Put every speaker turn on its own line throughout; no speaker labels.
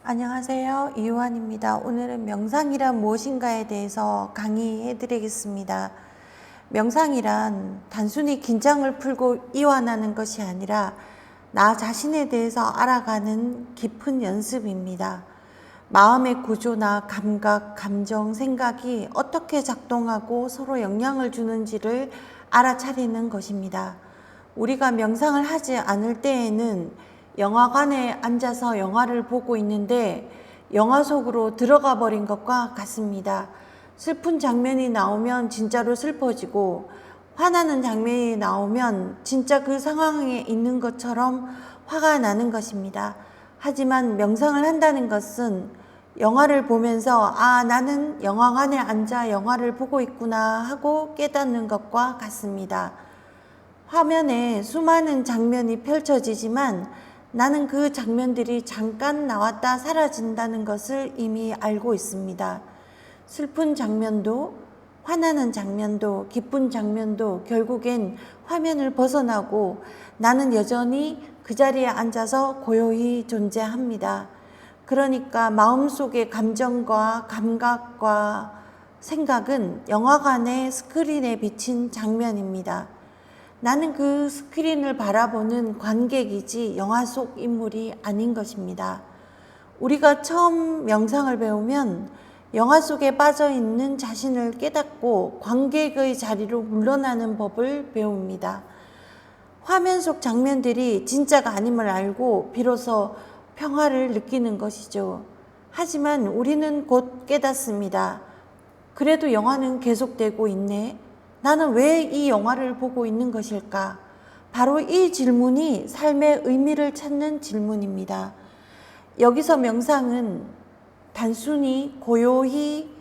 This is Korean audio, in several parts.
안녕하세요. 이유환입니다. 오늘은 명상이란 무엇인가에 대해서 강의해 드리겠습니다. 명상이란 단순히 긴장을 풀고 이완하는 것이 아니라 나 자신에 대해서 알아가는 깊은 연습입니다. 마음의 구조나 감각, 감정, 생각이 어떻게 작동하고 서로 영향을 주는지를 알아차리는 것입니다. 우리가 명상을 하지 않을 때에는 영화관에 앉아서 영화를 보고 있는데 영화 속으로 들어가 버린 것과 같습니다. 슬픈 장면이 나오면 진짜로 슬퍼지고 화나는 장면이 나오면 진짜 그 상황에 있는 것처럼 화가 나는 것입니다. 하지만 명상을 한다는 것은 영화를 보면서 나는 영화관에 앉아 영화를 보고 있구나 하고 깨닫는 것과 같습니다. 화면에 수많은 장면이 펼쳐지지만 나는 그 장면들이 잠깐 나왔다 사라진다는 것을 이미 알고 있습니다. 슬픈 장면도, 화나는 장면도, 기쁜 장면도 결국엔 화면을 벗어나고 나는 여전히 그 자리에 앉아서 고요히 존재합니다. 그러니까 마음속의 감정과 감각과 생각은 영화관의 스크린에 비친 장면입니다. 나는 그 스크린을 바라보는 관객이지 영화 속 인물이 아닌 것입니다. 우리가 처음 명상을 배우면 영화 속에 빠져 있는 자신을 깨닫고 관객의 자리로 물러나는 법을 배웁니다. 화면 속 장면들이 진짜가 아님을 알고 비로소 평화를 느끼는 것이죠. 하지만 우리는 곧 깨닫습니다. 그래도 영화는 계속되고 있네. 나는 왜 이 영화를 보고 있는 것일까? 바로 이 질문이 삶의 의미를 찾는 질문입니다. 여기서 명상은 단순히 고요히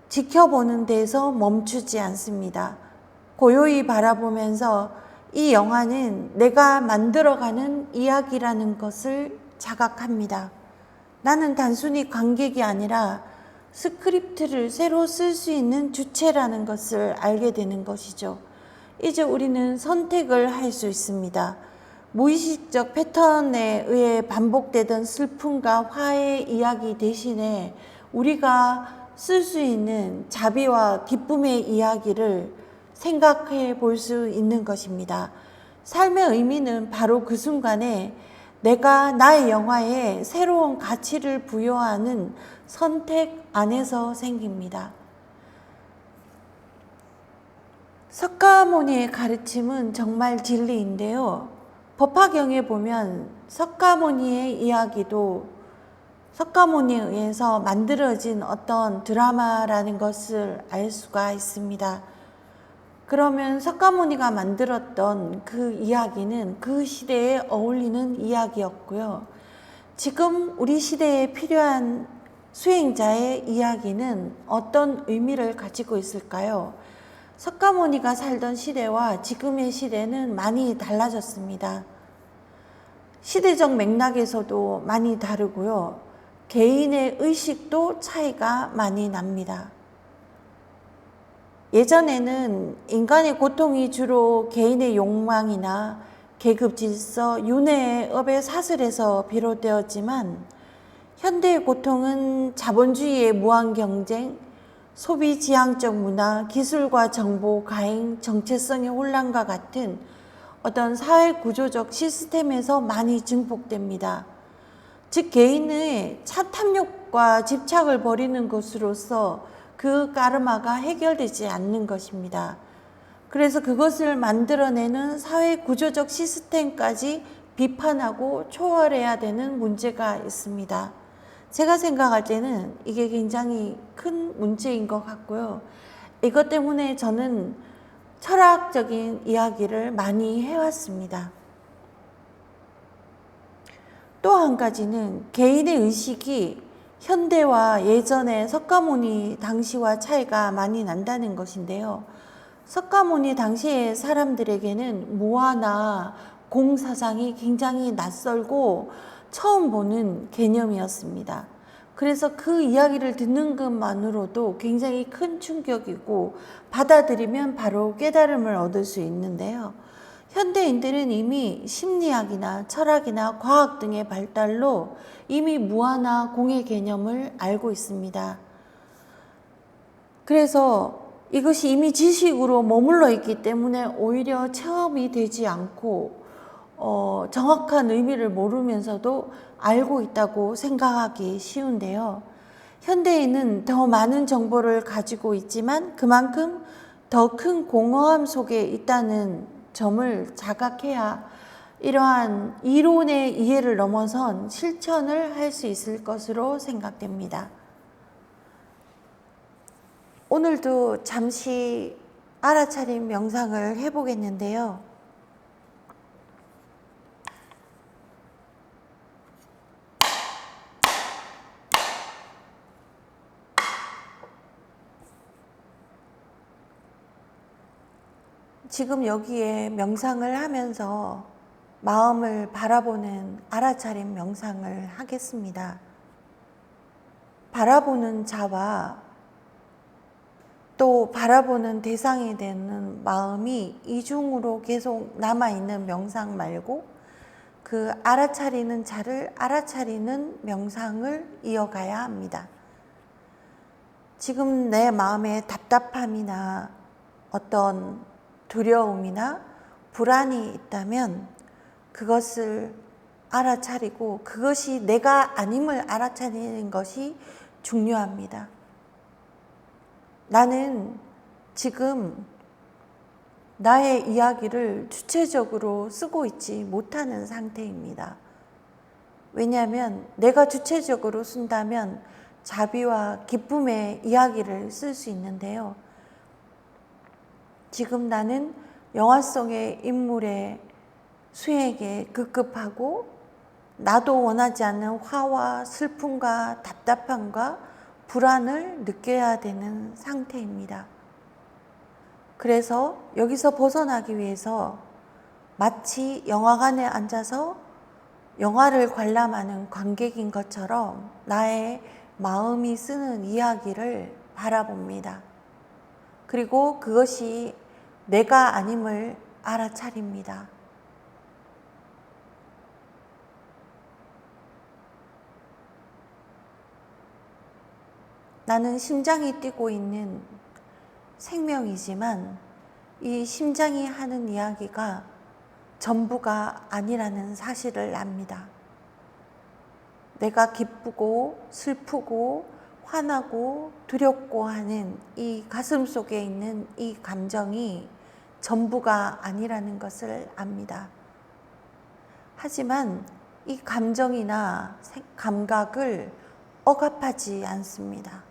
지켜보는 데서 멈추지 않습니다. 고요히 바라보면서 이 영화는 내가 만들어가는 이야기라는 것을 자각합니다. 나는 단순히 관객이 아니라 스크립트를 새로 쓸 수 있는 주체라는 것을 알게 되는 것이죠. 이제 우리는 선택을 할 수 있습니다. 무의식적 패턴에 의해 반복되던 슬픔과 화의 이야기 대신에 우리가 쓸 수 있는 자비와 기쁨의 이야기를 생각해 볼 수 있는 것입니다. 삶의 의미는 바로 그 순간에 내가 나의 영화에 새로운 가치를 부여하는 선택 안에서 생깁니다. 석가모니의 가르침은 정말 진리인데요. 법화경에 보면 석가모니의 이야기도 석가모니에 의해서 만들어진 어떤 드라마라는 것을 알 수가 있습니다. 그러면 석가모니가 만들었던 그 이야기는 그 시대에 어울리는 이야기였고요. 지금 우리 시대에 필요한 수행자의 이야기는 어떤 의미를 가지고 있을까요? 석가모니가 살던 시대와 지금의 시대는 많이 달라졌습니다. 시대적 맥락에서도 많이 다르고요. 개인의 의식도 차이가 많이 납니다. 예전에는 인간의 고통이 주로 개인의 욕망이나 계급 질서, 윤회의 업의 사슬에서 비롯되었지만 현대의 고통은 자본주의의 무한 경쟁, 소비 지향적 문화, 기술과 정보 과잉, 정체성의 혼란과 같은 어떤 사회 구조적 시스템에서 많이 증폭됩니다. 즉 개인의 탐욕과 집착을 버리는 것으로서 그 까르마가 해결되지 않는 것입니다. 그래서 그것을 만들어내는 사회 구조적 시스템까지 비판하고 초월해야 되는 문제가 있습니다. 제가 생각할 때는 이게 굉장히 큰 문제인 것 같고요. 이것 때문에 저는 철학적인 이야기를 많이 해왔습니다. 또 한 가지는 개인의 의식이 현대와 예전의 석가모니 당시와 차이가 많이 난다는 것인데요. 석가모니 당시의 사람들에게는 무아나 공사상이 굉장히 낯설고 처음 보는 개념이었습니다. 그래서 그 이야기를 듣는 것만으로도 굉장히 큰 충격이고 받아들이면 바로 깨달음을 얻을 수 있는데요. 현대인들은 이미 심리학이나 철학이나 과학 등의 발달로 이미 무아나 공의 개념을 알고 있습니다. 그래서 이것이 이미 지식으로 머물러 있기 때문에 오히려 체험이 되지 않고 정확한 의미를 모르면서도 알고 있다고 생각하기 쉬운데요. 현대인은 더 많은 정보를 가지고 있지만 그만큼 더 큰 공허함 속에 있다는 점을 자각해야 이러한 이론의 이해를 넘어선 실천을 할 수 있을 것으로 생각됩니다. 오늘도 잠시 알아차림 명상을 해보겠는데요. 지금 여기에 명상을 하면서 마음을 바라보는 알아차림 명상을 하겠습니다. 바라보는 자와 또 바라보는 대상이 되는 마음이 이중으로 계속 남아있는 명상 말고 그 알아차리는 자를 알아차리는 명상을 이어가야 합니다. 지금 내 마음에 답답함이나 어떤 두려움이나 불안이 있다면 그것을 알아차리고 그것이 내가 아님을 알아차리는 것이 중요합니다. 나는 지금 나의 이야기를 주체적으로 쓰고 있지 못하는 상태입니다. 왜냐하면 내가 주체적으로 쓴다면 자비와 기쁨의 이야기를 쓸 수 있는데요. 지금 나는 영화 속의 인물의 수행에 급급하고 나도 원하지 않는 화와 슬픔과 답답함과 불안을 느껴야 되는 상태입니다. 그래서 여기서 벗어나기 위해서 마치 영화관에 앉아서 영화를 관람하는 관객인 것처럼 나의 마음이 쓰는 이야기를 바라봅니다. 그리고 그것이 내가 아님을 알아차립니다. 나는 심장이 뛰고 있는 생명이지만 이 심장이 하는 이야기가 전부가 아니라는 사실을 압니다. 내가 기쁘고 슬프고 화나고 두렵고 하는 이 가슴 속에 있는 이 감정이 전부가 아니라는 것을 압니다. 하지만 이 감정이나 감각을 억압하지 않습니다.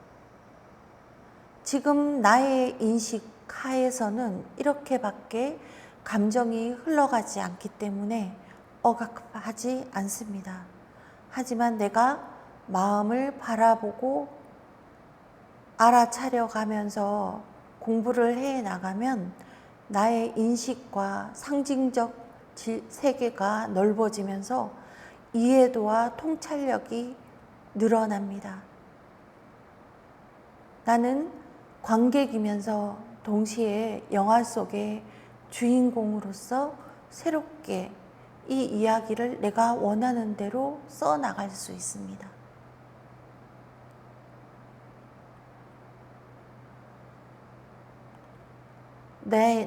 지금 나의 인식 하에서는 이렇게밖에 감정이 흘러가지 않기 때문에 억압하지 않습니다. 하지만 내가 마음을 바라보고 알아차려 가면서 공부를 해 나가면 나의 인식과 상징적 세계가 넓어지면서 이해도와 통찰력이 늘어납니다. 나는 관객이면서 동시에 영화 속의 주인공으로서 새롭게 이 이야기를 내가 원하는 대로 써나갈 수 있습니다.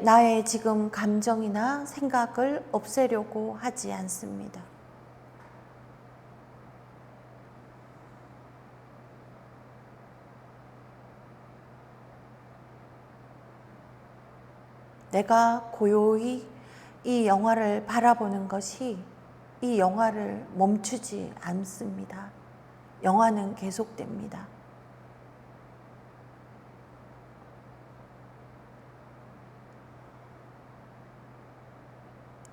나의 지금 감정이나 생각을 없애려고 하지 않습니다. 내가 고요히 이 영화를 바라보는 것이 이 영화를 멈추지 않습니다. 영화는 계속됩니다.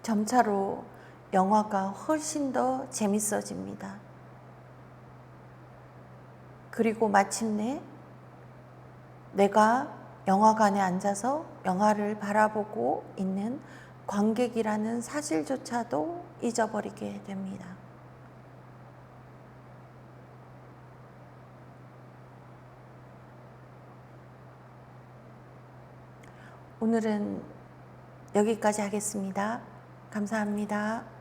점차로 영화가 훨씬 더 재밌어집니다. 그리고 마침내 내가 영화관에 앉아서 영화를 바라보고 있는 관객이라는 사실조차도 잊어버리게 됩니다. 오늘은 여기까지 하겠습니다. 감사합니다.